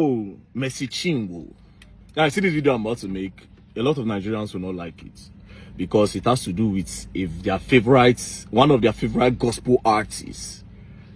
Oh, Mercy Cinwo. Now, I see this video I'm about to make. A lot of Nigerians will not like it because it has to do with if their favorites, one of their favorite gospel artists.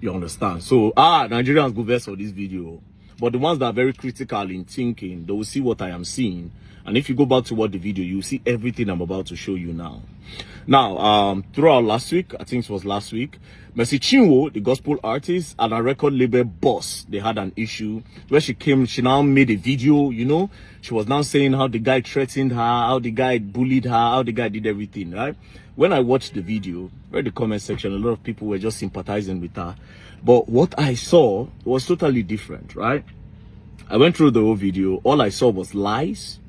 You understand? So, Nigerians go verse for this video. But the ones that are very critical in thinking, they will see what I am seeing. And if you go back to watch the video, you will see everything I'm about to show you now. Now, throughout last week, I think it was last week, Mercy Cinwo, the gospel artist, and a record label boss, they had an issue where she now made a video, you know. She was now saying how the guy threatened her, how the guy bullied her, how the guy did everything, right? When I watched the video, read the comment section, a lot of people were just sympathizing with her. But what I saw was totally different, right? I went through the whole video. All I saw was lies,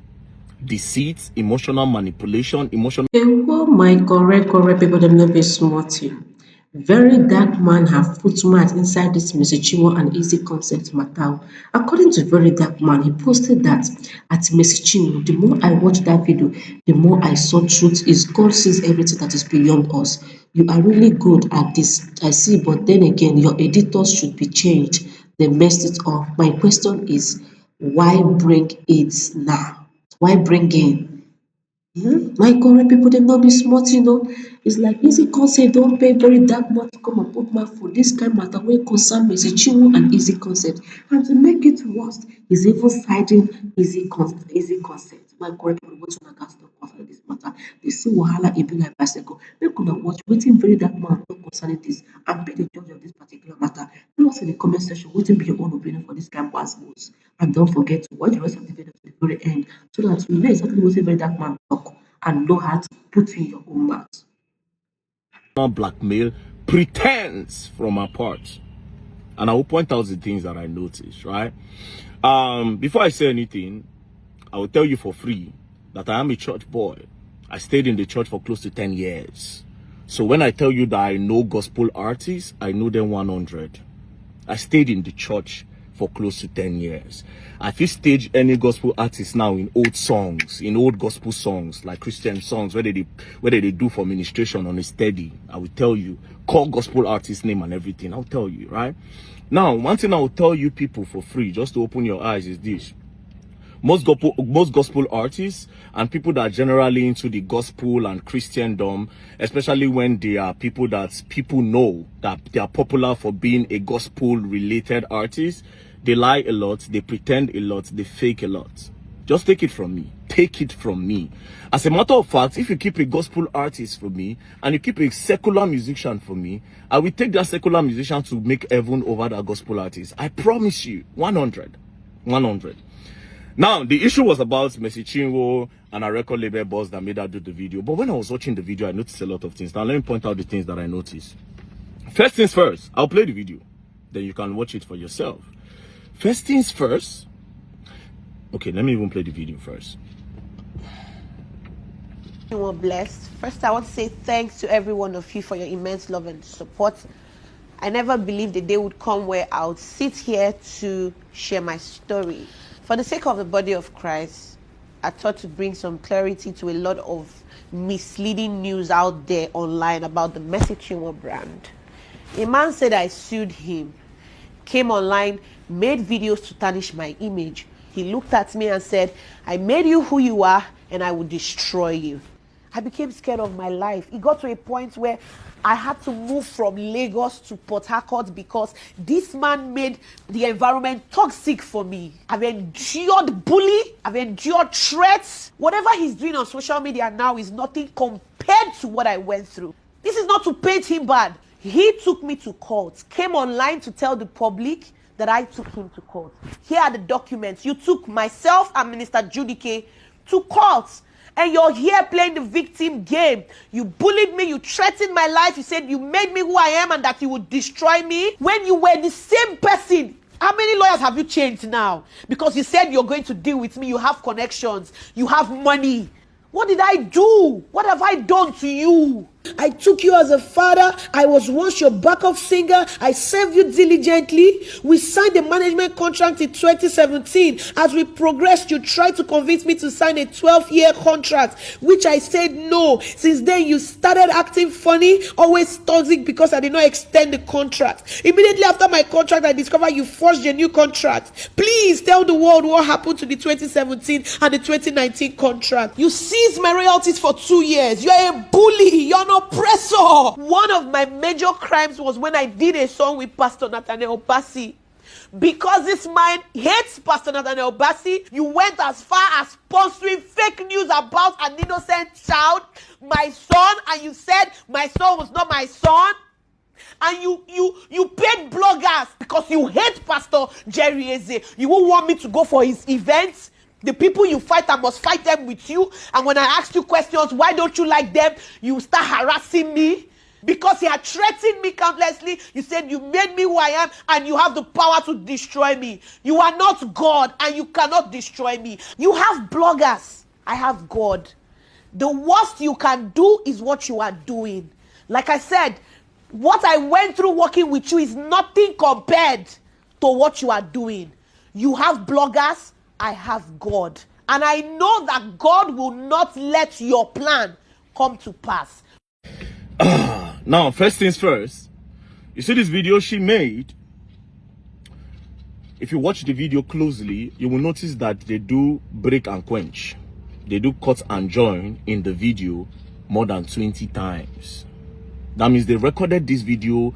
deceit, emotional manipulation, Oh my correct people dem no be small thing. Verydarkman have put mouth inside this Mercy Cinwo and Easy concept matter. According to Verydarkman, he posted that at Mercy Cinwo, the more I watched that video, the more I saw truth is God sees everything that is beyond us. You are really good at this, I see, but then again, your editors should be changed. They messed it up. My question is, why bring it now? Why bring in? My correct people dem no be small thing oo. It's like Easy concept don pay Verydarkman to come and put mouth for dis kind matter wey concern Mercy Cinwo and Easy concept, and to make it worse, he's even siding Easy concept. My correct people, wetin una gats talk concerning dis matter? Dey say wahala e be like bicycle. Make una watch wetin Verydarkman talk concerning dis and be the judge of dis particular matter. Tell us in the comment section wetin be your own opinion for dis kind gbas gbos, and don't forget to watch the rest of the video to the very end so that you know exactly wetin Verydarkman talk and know how to put in your own mouth. blackmail, pretense from her part. And I will point out the things that I noticed, right? Before I say anything, I will tell you for free that I am a church boy. I stayed in the church for close to 10 years. So when I tell you that I know gospel artists, I know them 100. I stayed in the church for close to 10 years. I feel stage any gospel artist now in old songs, in old gospel songs, like Christian songs, whether they do for ministration on a steady. I will tell you, call gospel artist name and everything. I'll tell you, right? Now, one thing I will tell you people for free, just to open your eyes, is this. Most gospel artists and people that are generally into the gospel and Christendom, especially when they are people that people know that they are popular for being a gospel related artist, they lie a lot, they pretend a lot, they fake a lot. Just take it from me. Take it from me. As a matter of fact, if you keep a gospel artist for me and you keep a secular musician for me, I will take that secular musician to make heaven over that gospel artist. I promise you, 100. 100. Now, the issue was about Mercy Cinwo and a record label boss that made her do the video. But when I was watching the video, I noticed a lot of things. Now, let me point out the things that I noticed. First things first, I'll play the video. Then you can watch it for yourself. First things first. Okay, let me even play the video first. Blessed. First, I want to say thanks to every one of you for your immense love and support. I never believed the day would come where I would sit here to share my story. For the sake of the body of Christ, I thought to bring some clarity to a lot of misleading news out there online about the Mercy Cinwo brand. A man said I sued him, came online, made videos to tarnish my image. He looked at me and said, I made you who you are and I will destroy you. I became scared of my life. It got to a point where I had to move from Lagos to Port Harcourt because this man made the environment toxic for me. I've endured bully, I've endured threats. Whatever he's doing on social media now is nothing compared to what I went through. This is not to paint him bad. He took me to court, came online to tell the public that I took him to court. Here are the documents. You took myself and Minister Decîet to court. And you're here playing the victim game. You bullied me, you threatened my life, you said you made me who I am and that you would destroy me. When you were the same person, how many lawyers have you changed now? Because you said you're going to deal with me, you have connections, you have money. What did I do? What have I done to you? I took you as a father. I was once your backup singer. I served you diligently. We signed a management contract in 2017. As we progressed, you tried to convince me to sign a 12-year contract, which I said no. Since then, you started acting funny, always toxic because I did not extend the contract. Immediately after my contract, I discovered you forged a new contract. Please tell the world what happened to the 2017 and the 2019 contract. You seized my royalties for 2 years. You are a bully. You're an oppressor. One of my major crimes was when I did a song with Pastor Nathaniel Bassey. Because this man hates Pastor Nathaniel Bassey, you went as far as sponsoring fake news about an innocent child, my son, and you said my son was not my son. And you paid bloggers because you hate Pastor Jerry Eze. You won't want me to go for his events. The people you fight, I must fight them with you. And when I ask you questions, why don't you like them? You start harassing me. Because you had threatened me countlessly. You said you made me who I am and you have the power to destroy me. You are not God and you cannot destroy me. You have bloggers. I have God. The worst you can do is what you are doing. Like I said, what I went through working with you is nothing compared to what you are doing. You have bloggers. I have God. And I know that God will not let your plan come to pass. Now, first things first, you see this video she made. If you watch the video closely, you will notice that they do break and quench. They do cut and join in the video more than 20 times. That means they recorded this video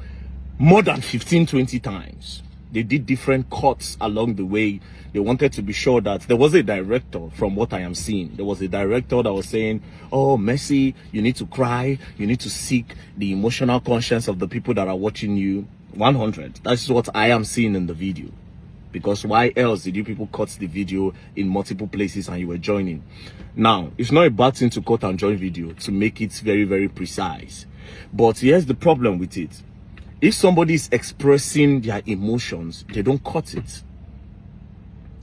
more than 15-20 times. They did different cuts along the way. They wanted to be sure that there was a director. From what I am seeing, there was a director that was saying, oh, Mercy, you need to cry, you need to seek the emotional conscience of the people that are watching you. 100. That's what I am seeing in the video. Because why else did you people cut the video in multiple places and you were joining? Now, it's not a bad thing to cut and join video to make it very, very precise. But here's the problem with it. If somebody is expressing their emotions, they don't cut it.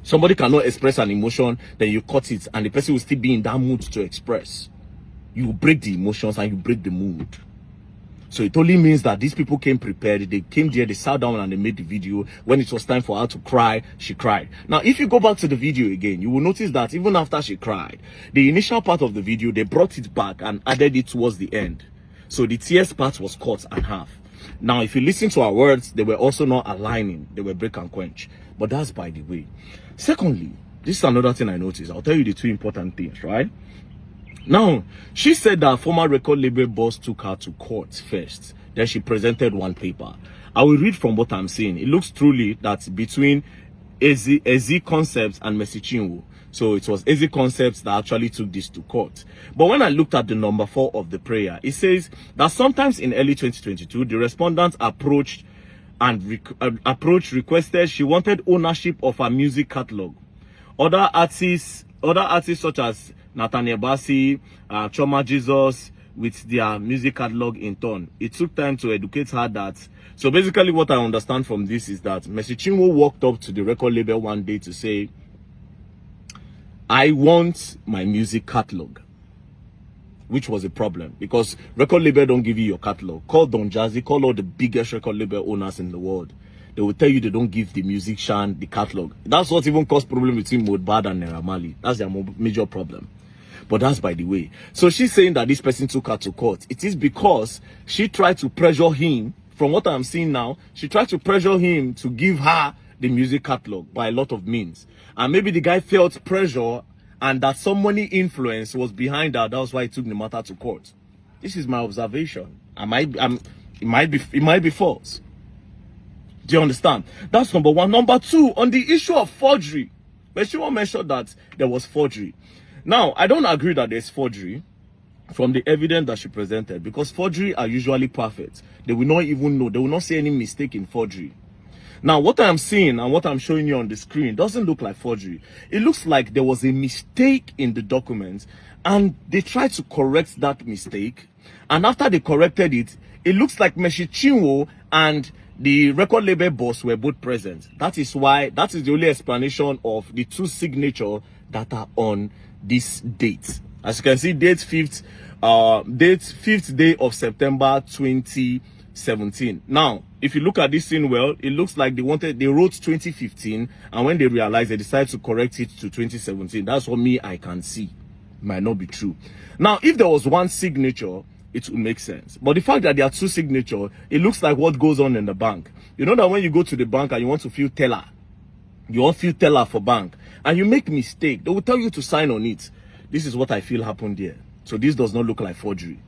Somebody cannot express an emotion, then you cut it, and the person will still be in that mood to express. You break the emotions and you break the mood. So it only means that these people came prepared. They came there, they sat down and they made the video. When it was time for her to cry, she cried. Now, if you go back to the video again, you will notice that even after she cried, the initial part of the video, they brought it back and added it towards the end. So the tears part was cut in half. Now, if you listen to our words, they were also not aligning. They were break and quench. But that's by the way. Secondly, this is another thing I noticed. I'll tell you the two important things, right? Now, she said that former record label boss took her to court first. Then she presented one paper. I will read from what I'm saying. It looks truly that between DEC1ET Concepts and Mercy Cinwo. So it was DEC1ET Concepts that actually took this to court. But when I looked at the number 4 of the prayer, it says that sometimes in early 2022, the respondent approached requested she wanted ownership of her music catalog. Other artists such as Nathaniel Bassey, Choma Jesus, with their music catalog in turn. It took time to educate her that. So basically what I understand from this is that Mercy Cinwo walked up to the record label one day to say, I want my music catalog. Which was a problem because record label don't give you your catalog. Call Don Jazzy, call all the biggest record label owners in the world. They will tell you they don't give the musician the catalog. That's what even caused problem between Mohbad and Naira Marley. That's their major problem. But that's by the way. So she's saying that this person took her to court. It is because she tried to pressure him. From what I'm seeing now, she tried to pressure him to give her the music catalog by a lot of means. And maybe the guy felt pressure and that some money influence was behind that. That's why he took the matter to court. This is my observation. It might be false. Do you understand? That's number one. Number two, on the issue of forgery, Mercy mentioned that there was forgery. Now, I don't agree that there's forgery from the evidence that she presented because forgery are usually perfect. They will not even know. They will not see any mistake in forgery. Now, what I'm seeing and what I'm showing you on the screen doesn't look like forgery. It looks like there was a mistake in the documents and they tried to correct that mistake. And after they corrected it, it looks like Mercy Cinwo and the record label boss were both present. That is the only explanation of the two signatures that are on this date. As you can see, date 5th date 5th day of September 2017. Now, if you look at this thing well, it looks like they wrote 2015, and when they realized, they decided to correct it to 2017. That's what I can see. Might not be true. Now, if there was one signature, it would make sense. But the fact that there are two signatures, it looks like what goes on in the bank. You know that when you go to the bank and you want to fill teller, you want to fill teller for bank, and you make mistake, they will tell you to sign on it. This is what I feel happened here. So this does not look like forgery.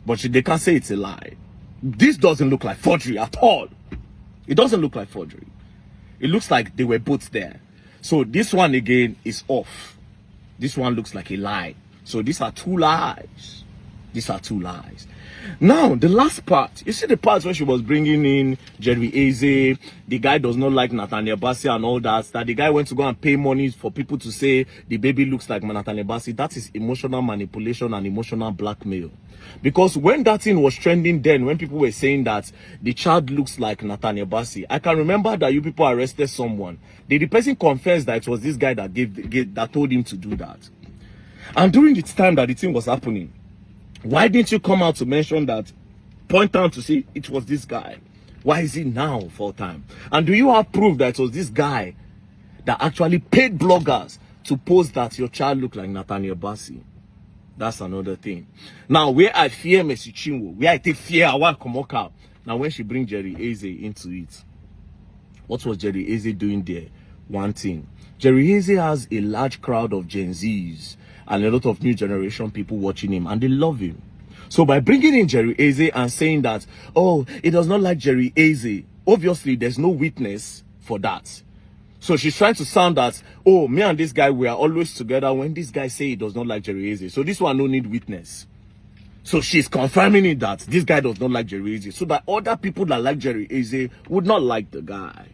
But they can't say it's a lie. This doesn't look like forgery at all. It doesn't look like forgery. It looks like they were both there. So this one again is off. This one looks like a lie. So these are two lies. These are two lies. Now, the last part. You see the part where she was bringing in Jerry Eze. The guy does not like Nathaniel Bassey and all that. That the guy went to go and pay money for people to say the baby looks like Nathaniel Bassey. That is emotional manipulation and emotional blackmail. Because when that thing was trending then, when people were saying that the child looks like Nathaniel Bassey, I can remember that you people arrested someone. The person confessed that it was this guy that that told him to do that. And during the time that the thing was happening, why didn't you come out to mention that, point out to see it was this guy? Why is it now full time? And do you have proof that it was this guy that actually paid bloggers to post that your child looked like Nathaniel Bassey? That's another thing. Now, where I fear Mercy Cinwo, where I take fear, I want to come out. Now, when she bring Jerry Eze into it, what was Jerry Eze doing there? One thing. Jerry Eze has a large crowd of Gen Zs and a lot of new generation people watching him, and they love him. So by bringing in Jerry Eze and saying that, oh, it does not like Jerry Eze, obviously there's no witness for that. So she's trying to sound that, oh, me and this guy, we are always together when this guy say he does not like Jerry Eze. So this one no need witness. So she's confirming it that this guy does not like Jerry Eze, so that other people that like Jerry Eze would not like the guy.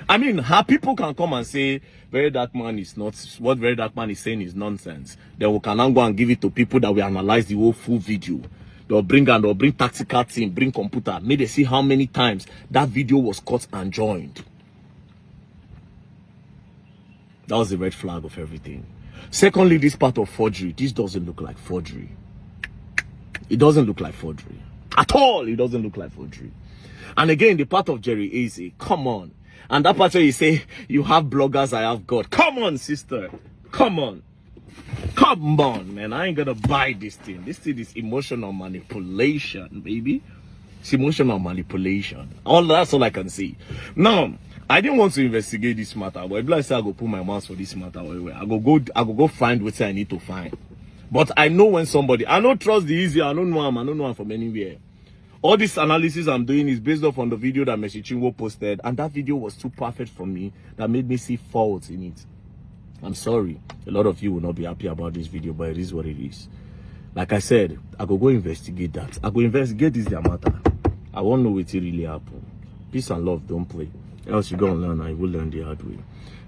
I mean, how people can come and say Verydarkman is not, what Verydarkman is saying is nonsense. Then we can now go and give it to people that will analyze the whole full video. They'll bring tactical team, bring computer, may they see how many times that video was cut and joined. That was the red flag of everything. Secondly, this part of forgery, this doesn't look like forgery. It doesn't look like forgery. At all, it doesn't look like forgery. And again, the part of Jerry Eze, come on. And that part where you say, you have bloggers, I have God. Come on, sister. Come on. Come on, man. I ain't gonna buy this thing. This thing is emotional manipulation, baby. It's emotional manipulation. That's all I can see. Now, I didn't want to investigate this matter, but if I say I go put my mouth for this matter, I go find what I need to find. But I know when somebody, I don't trust the easy, I don't know him from anywhere. All this analysis I'm doing is based off on the video that Mercy Cinwo posted, and that video was too perfect for me that made me see faults in it. I'm sorry. A lot of you will not be happy about this video, but it is what it is. Like I said, I go investigate that. I go investigate this their matter. I won't know what really happened. Peace and love, don't play. Else you go and learn, and you will learn the hard way.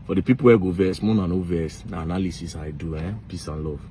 For the people who go verse, more than no verse, the analysis I do, Peace and love.